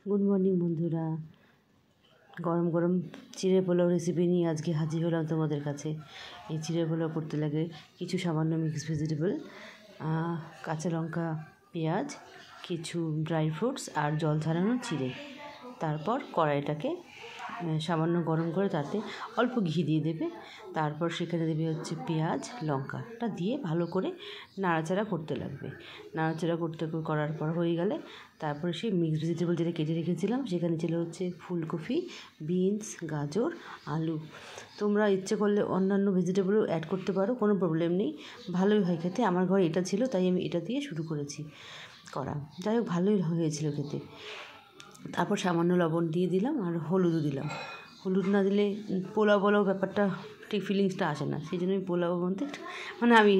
Good morning বন্ধুরা, গরম গরম চিড়ে পোলাও রেসিপি নিয়ে আজকে হাজির হলাম তোমাদের কাছে। এই চিড়ে পোলাও করতে লাগে কিছু সামান্য মিক্সড ভেজিটেবল, কাঁচা লঙ্কা, পেঁয়াজ, কিছু ড্রাই ফ্রুটস আর জল ঝরানো চিড়ে। তারপর কড়াইটাকে সামান্য গরম করে তাতে অল্প ঘি দিয়ে দেবে। তারপর সেখানে দেবে হচ্ছে পেঁয়াজ, লঙ্কাটা দিয়ে ভালো করে নাড়াচাড়া করতে লাগবে। নাড়াচাড়া করার পর হয়ে গেলে তারপরে সেই মিক্সড ভেজিটেবল যেটা কেটে রেখেছিলাম সেখানে ছিল হচ্ছে ফুলকপি, বিনস, গাজর, আলু। তোমরা ইচ্ছে করলে অন্যান্য ভেজিটেবলও অ্যাড করতে পারো, কোনো প্রবলেম নেই, ভালোই হয় খেতে। আমার ঘরে এটা ছিল তাই আমি এটা দিয়ে শুরু করেছি করা। যাই হোক, ভালোই হয়েছিল খেতে। তারপর সামান্য লবণ দিয়ে দিলাম আর হলুদও দিলাম। হলুদ না দিলে পোলাও ব্যাপারটা ঠিক ফিলিংসটা আসে না, সেই জন্য আমি পোলাও মধ্যে আমি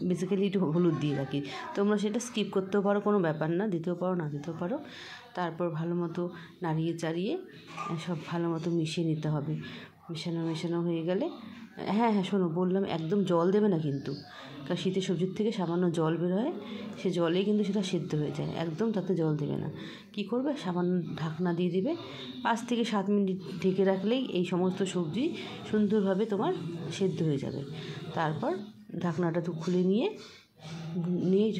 বেসিক্যালি একটু হলুদ দিয়ে রাখি। তোমরা সেটা স্কিপ করতেও পারো, কোনো ব্যাপার না, দিতেও পারো না দিতেও পারো। তারপর ভালো মতো নাড়িয়ে চাড়িয়ে সব ভালো মতো মিশিয়ে নিতে হবে। মেশানো হয়ে গেলে হ্যাঁ শোনো, বললাম একদম জল দেবে না কিন্তু, কারণ শীতের সবজির থেকে সামান্য জল বের হয়, সে জলেই কিন্তু সেটা সেদ্ধ হয়ে যায়, একদম তাতে জল দেবে না। কি করবে, সামান্য ঢাকনা দিয়ে দিবে, 5 থেকে 7 মিনিট ঢেকে রাখলেই এই সমস্ত সবজি সুন্দরভাবে তোমার সেদ্ধ হয়ে যাবে। তারপর ঢাকনাটা তো খুলে নিয়ে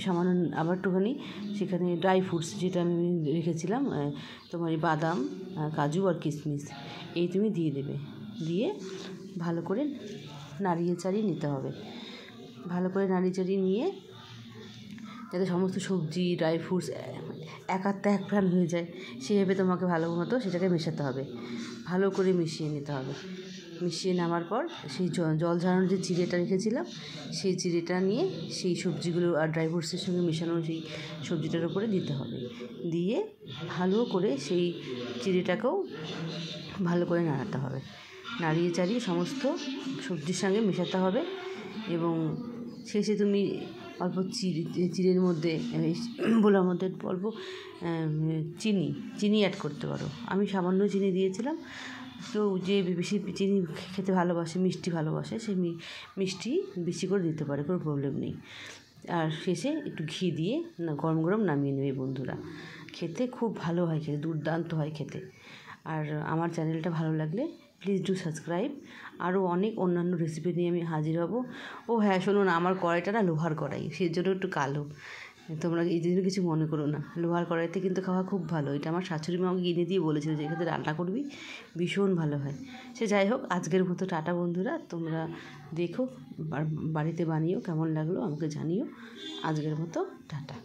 সামান্য আবার একটুখানি সেখানে ড্রাই ফ্রুটস যেটা আমি রেখেছিলাম, তোমার এই বাদাম, কাজু আর কিশমিশ, এই তুমি দিয়ে দেবে। দিয়ে ভালো করে নাড়িয়ে চাড়িয়ে নিতে হবে। ভালো করে নাড়িয়ে চাড়িয়ে নিয়ে যাতে সমস্ত সবজি, ড্রাই ফ্রুটস এক প্রাণ হয়ে যায়, সেভাবে তোমাকে ভালো মতো সেটাকে মেশাতে হবে। ভালো করে মিশিয়ে নিতে হবে। মিশিয়ে নেওয়ার পর সেই জল ঝরানোর যে চিড়েটা রেখেছিলাম, সেই চিড়েটা নিয়ে সেই সবজিগুলো আর ড্রাই ফ্রুটসের সঙ্গে মেশানো সেই সবজিটার উপরে দিতে হবে। দিয়ে ভালো করে সেই চিড়েটাকেও ভালো করে নাড়াতে হবে। নাড়িয়ে চাড়িয়ে সমস্ত সবজির সঙ্গে মেশাতে হবে এবং শেষে তুমি অল্প চিড়ের মধ্যে পোলাওর মধ্যে অল্প চিনি অ্যাড করতে পারো। আমি সামান্য চিনি দিয়েছিলাম। কেউ যে বেশি চিনি খেতে ভালোবাসে, মিষ্টি ভালোবাসে, সে মিষ্টি বেশি করে দিতে পারে, কোনো প্রবলেম নেই। আর শেষে একটু ঘি দিয়ে গরম গরম নামিয়ে নেবে বন্ধুরা। খেতে খুব ভালো হয়, খেতে দুর্দান্ত হয় খেতে। আর আমার চ্যানেলটা ভালো লাগলে প্লিজ ডু সাবস্ক্রাইব। আরও অনেক অন্যান্য রেসিপি নিয়ে আমি হাজির হব। ও হ্যাঁ, শোনো না, আমার কড়াইটা না লোহার কড়াই, সেই জন্য একটু কালো। তোমরা এই জন্য কিছু মনে করো না, লোহার কড়াইতে কিন্তু খাওয়া খুব ভালো। এটা আমার শাশুড়ি মা আমাকে কিনে দিয়ে বলেছিল যে এখানে রান্না করবি, ভীষণ ভালো হয়। সে যাই হোক, আজকের মতো টাটা বন্ধুরা। তোমরা দেখো, বাড়িতে বানিও, কেমন লাগলো আমাকে জানিও। আজকের মতো টাটা।